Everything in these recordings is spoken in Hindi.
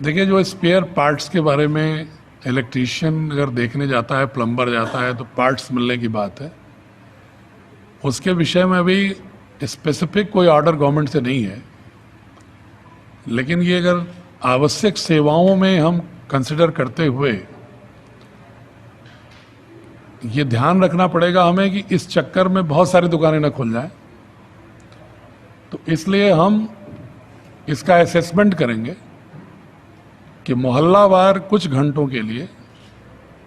देखिए, जो स्पेयर पार्ट्स के बारे में इलेक्ट्रीशियन अगर देखने जाता है, प्लम्बर जाता है, तो पार्ट्स मिलने की बात है। उसके विषय में अभी स्पेसिफिक कोई ऑर्डर गवर्नमेंट से नहीं है, लेकिन ये अगर आवश्यक सेवाओं में हम कंसिडर करते हुए ये ध्यान रखना पड़ेगा हमें कि इस चक्कर में बहुत सारी दुकानें न खुल जाएं। तो इसलिए हम इसका असेसमेंट करेंगे कि मोहल्लावार कुछ घंटों के लिए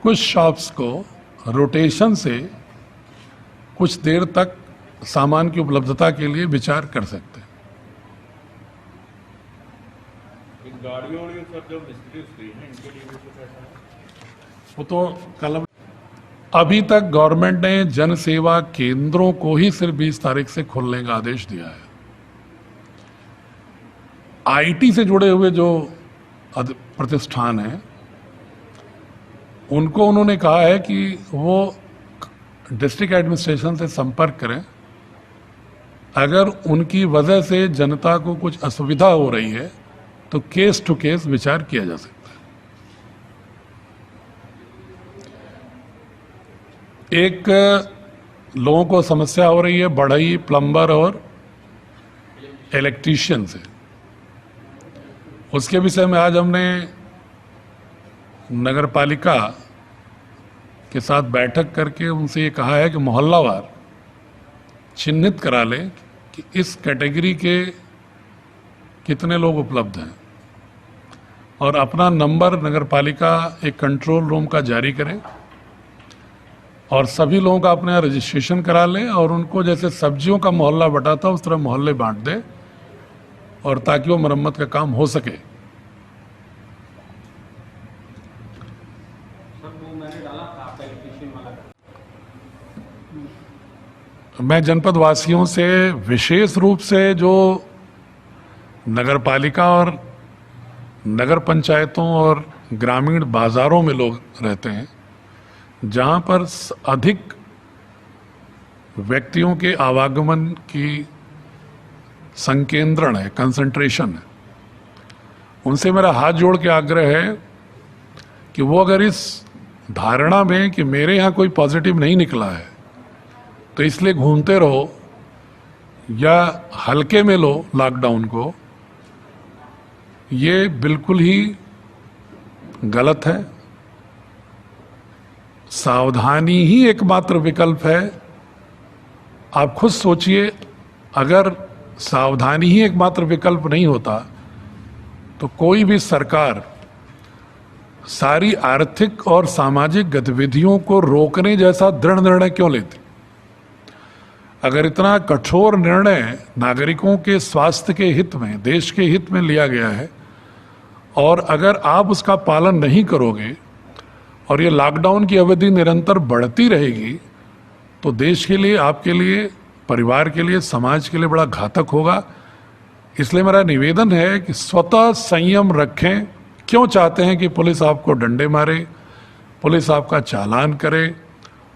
कुछ शॉप्स को रोटेशन से कुछ देर तक सामान की उपलब्धता के लिए विचार कर सकते हैं। गाड़ियों पर जो मिस्ट्रीज हुई हैं, इनके लिए भी कुछ ऐसा है? वो तो कल अभी तक गवर्नमेंट ने जन सेवा केंद्रों को ही सिर्फ 20 तारीख से खोलने का आदेश दिया है। आईटी से जुड़े हुए जो प्रतिष्ठान हैं, उनको उन्होंने कहा है कि वो डिस्ट्रिक्ट एडमिनिस्ट्रेशन से संपर्क करें। अगर उनकी वजह से जनता को कुछ असुविधा हो रही है तो केस टू केस विचार किया जा सकता है। एक लोगों को समस्या हो रही है बढ़ई, प्लम्बर और इलेक्ट्रीशियन से। उसके विषय में आज हमने नगर पालिका के साथ बैठक करके उनसे ये कहा है कि मोहल्लावार चिन्हित करा लें कि इस कैटेगरी के कितने लोग उपलब्ध हैं, और अपना नंबर नगर पालिका एक कंट्रोल रूम का जारी करें और सभी लोगों का अपने रजिस्ट्रेशन करा लें, और उनको जैसे सब्जियों का मोहल्ला बंटाता उस तरह मोहल्ले बांट दें, और ताकि वो मरम्मत का काम हो सके। मैं जनपद वासियों से विशेष रूप से जो नगर पालिका और नगर पंचायतों और ग्रामीण बाजारों में लोग रहते हैं, जहां पर अधिक व्यक्तियों के आवागमन की संकेंद्रण है, कंसंट्रेशन है, उनसे मेरा हाथ जोड़ के आग्रह है कि वो अगर इस धारणा में कि मेरे यहाँ कोई पॉजिटिव नहीं निकला है तो इसलिए घूमते रहो या हल्के में लो लॉकडाउन को, ये बिल्कुल ही गलत है। सावधानी ही एकमात्र विकल्प है। आप खुद सोचिए, अगर सावधानी ही एकमात्र विकल्प नहीं होता तो कोई भी सरकार सारी आर्थिक और सामाजिक गतिविधियों को रोकने जैसा दृढ़ निर्णय क्यों लेती? अगर इतना कठोर निर्णय नागरिकों के स्वास्थ्य के हित में, देश के हित में लिया गया है, और अगर आप उसका पालन नहीं करोगे और ये लॉकडाउन की अवधि निरंतर बढ़ती रहेगी तो देश के लिए, आपके लिए, परिवार के लिए, समाज के लिए बड़ा घातक होगा। इसलिए मेरा निवेदन है कि स्वतः संयम रखें। क्यों चाहते हैं कि पुलिस आपको डंडे मारे, पुलिस आपका चालान करे,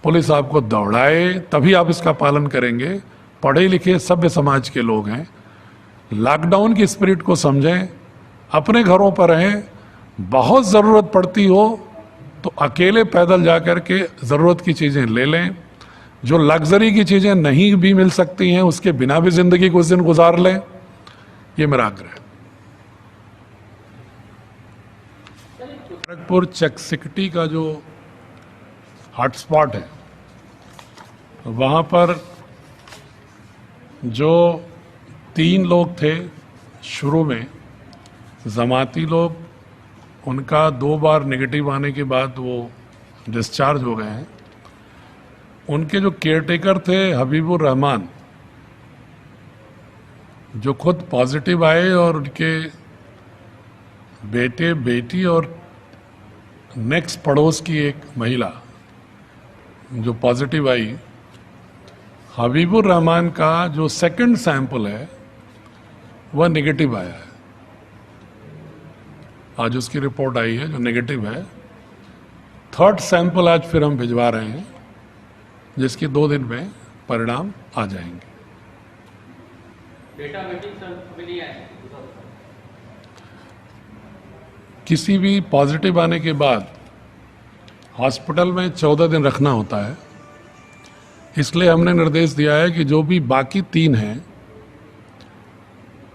पुलिस आपको दौड़ाए? तभी आप इसका पालन करेंगे। पढ़े लिखे सभ्य समाज के लोग हैं। लॉकडाउन की स्पिरिट को समझें, अपने घरों पर रहें। बहुत ज़रूरत पड़ती हो तो अकेले पैदल जा कर के ज़रूरत की चीज़ें ले लें। जो लग्जरी की चीज़ें नहीं भी मिल सकती हैं उसके बिना भी ज़िंदगी कुछ दिन गुजार लें। ये मेरा आग्रह है। खड़गपुर चक सिकटी का जो हॉटस्पॉट है, वहाँ पर जो 3 लोग थे शुरू में, जमाती लोग, उनका 2 बार नेगेटिव आने के बाद वो डिस्चार्ज हो गए हैं। उनके जो केयरटेकर थे हबीबुर रहमान, जो खुद पॉजिटिव आए, और उनके बेटे बेटी और नेक्स्ट पड़ोस की एक महिला जो पॉजिटिव आई, हबीबुर रहमान का जो सेकंड सैंपल है वह नेगेटिव आया है। आज उसकी रिपोर्ट आई है जो नेगेटिव है। थर्ड सैंपल आज फिर हम भिजवा रहे हैं, जिसके 2 दिन में परिणाम आ जाएंगे। बेटा बेटी सब मिली है। किसी भी पॉजिटिव आने के बाद हॉस्पिटल में 14 दिन रखना होता है। इसलिए हमने निर्देश दिया है कि जो भी बाकी 3 हैं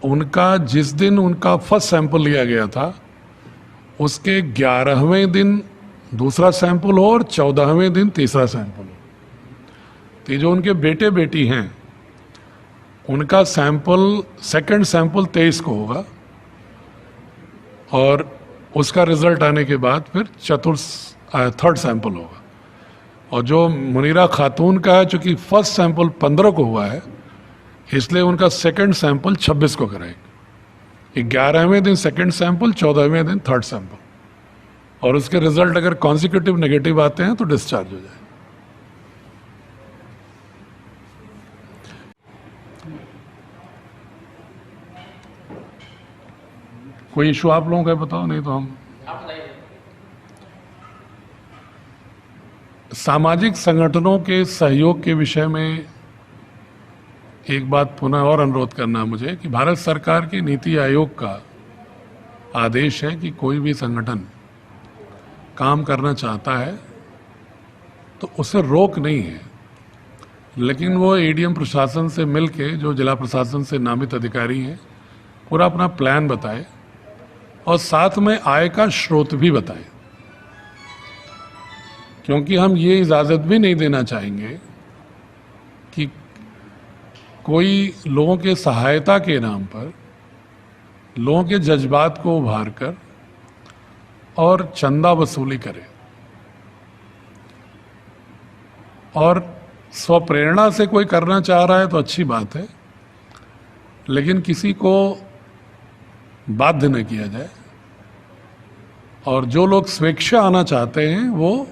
उनका जिस दिन उनका फर्स्ट सैंपल लिया गया था उसके 11वें दिन दूसरा सैंपल हो और 14वें दिन तीसरा सैंपल हो। तो जो उनके बेटे बेटी हैं उनका सेकंड सैंपल 23 को होगा और उसका रिजल्ट आने के बाद फिर थर्ड सैंपल होगा। और जो मुनीरा खातून का है, चूंकि फर्स्ट सैंपल 15 को हुआ है इसलिए उनका सेकंड सैंपल 26 को कराएंगे। 11वें दिन सेकंड सैंपल, 14वें दिन थर्ड सैंपल, और उसके रिजल्ट अगर कॉन्सिक्यूटिव नेगेटिव आते हैं तो डिस्चार्ज हो जाए। कोई इशू आप लोगों का बताओ, नहीं तो हम सामाजिक संगठनों के सहयोग के विषय में एक बात पुनः और अनुरोध करना है मुझे कि भारत सरकार की नीति आयोग का आदेश है कि कोई भी संगठन काम करना चाहता है तो उसे रोक नहीं है, लेकिन वो एडीएम प्रशासन से मिलके जो जिला प्रशासन से नामित अधिकारी हैं पूरा अपना प्लान बताए और साथ में आय का स्रोत भी बताए, क्योंकि हम ये इजाज़त भी नहीं देना चाहेंगे कि कोई लोगों के सहायता के नाम पर लोगों के जज्बात को उभार कर और चंदा वसूली करे और स्वप्रेरणा से कोई करना चाह रहा है तो अच्छी बात है, लेकिन किसी को बाध्य न किया जाए। और जो लोग स्वेच्छा आना चाहते हैं वो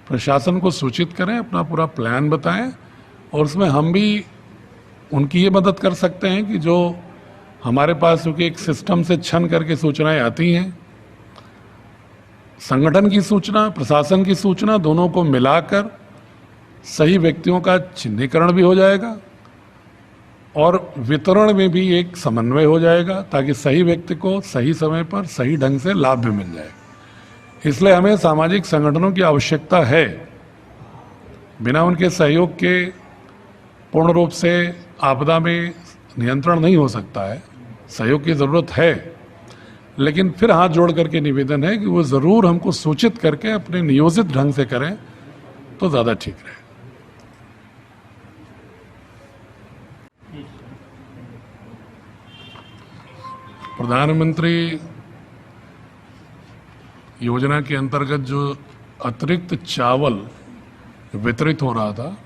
प्रशासन को सूचित करें, अपना पूरा प्लान बताएं और उसमें हम भी उनकी ये मदद कर सकते हैं कि जो हमारे पास क्योंकि एक सिस्टम से छन करके सूचनाएं आती हैं, संगठन की सूचना, प्रशासन की सूचना, दोनों को मिलाकर सही व्यक्तियों का चिन्हीकरण भी हो जाएगा और वितरण में भी एक समन्वय हो जाएगा ताकि सही व्यक्ति को सही समय पर सही ढंग से लाभ भी मिल जाए। इसलिए हमें सामाजिक संगठनों की आवश्यकता है। बिना उनके सहयोग के पूर्ण रूप से आपदा में नियंत्रण नहीं हो सकता है, सहयोग की ज़रूरत है। लेकिन फिर हाथ जोड़ करके निवेदन है कि वो ज़रूर हमको सूचित करके अपने नियोजित ढंग से करें तो ज़्यादा ठीक रहे। प्रधानमंत्री योजना के अंतर्गत जो अतिरिक्त चावल वितरित हो रहा था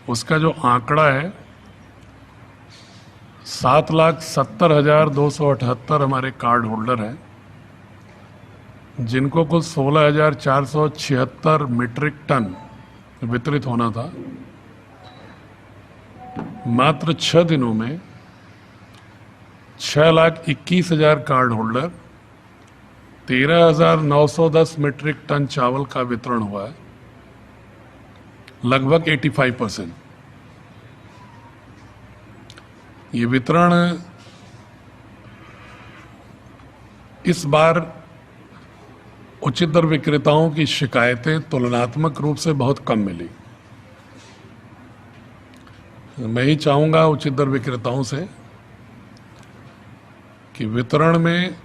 उसका जो आंकड़ा है 7,70,278 हमारे कार्ड होल्डर हैं, जिनको कुल 16,476 मीट्रिक टन वितरित होना था। मात्र 6 दिनों में 6,21,000 कार्ड होल्डर 13,910 मीट्रिक टन चावल का वितरण हुआ है, लगभग 85%। ये वितरण इस बार उचित दर विक्रेताओं की शिकायतें तुलनात्मक रूप से बहुत कम मिली। मैं ही चाहूँगा उचित दर विक्रेताओं से कि वितरण में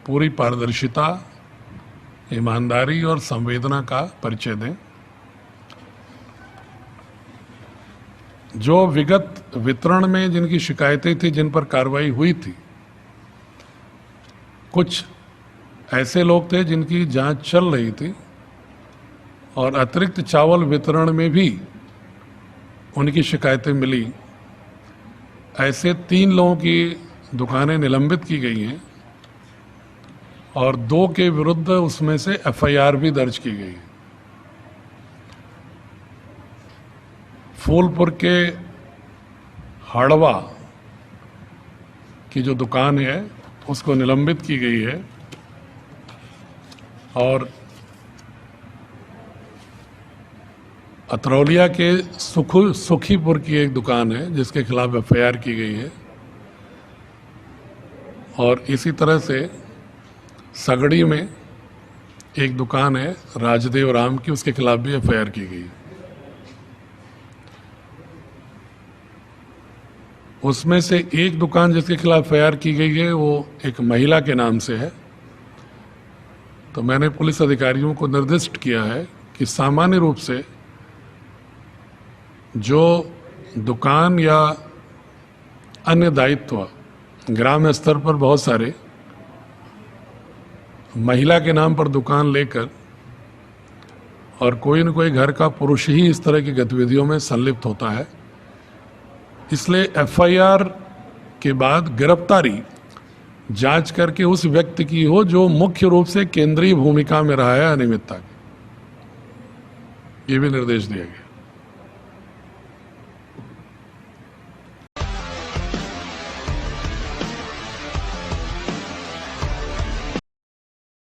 पूरी पारदर्शिता, ईमानदारी और संवेदना का परिचय दें। जो विगत वितरण में जिनकी शिकायतें थी, जिन पर कार्रवाई हुई थी, कुछ ऐसे लोग थे जिनकी जांच चल रही थी और अतिरिक्त चावल वितरण में भी उनकी शिकायतें मिली। ऐसे 3 लोगों की दुकानें निलंबित की गई हैं और 2 के विरुद्ध उसमें से एफआईआर भी दर्ज की गई है। फूलपुर के हड़वा की जो दुकान है उसको निलंबित की गई है और अतरौलिया के सुखीपुर की एक दुकान है जिसके खिलाफ एफआईआर की गई है। और इसी तरह से सगड़ी में एक दुकान है राजदेव राम की, उसके खिलाफ भी एफआईआर की गई। उसमें से एक दुकान जिसके खिलाफ एफआईआर की गई है वो एक महिला के नाम से है। तो मैंने पुलिस अधिकारियों को निर्दिष्ट किया है कि सामान्य रूप से जो दुकान या अन्य दायित्व ग्राम स्तर पर बहुत सारे महिला के नाम पर दुकान लेकर और कोई न कोई घर का पुरुष ही इस तरह की गतिविधियों में संलिप्त होता है, इसलिए एफआईआर के बाद गिरफ्तारी जांच करके उस व्यक्ति की हो जो मुख्य रूप से केंद्रीय भूमिका में रहा है अनियमितता की। ये भी निर्देश दिया गया।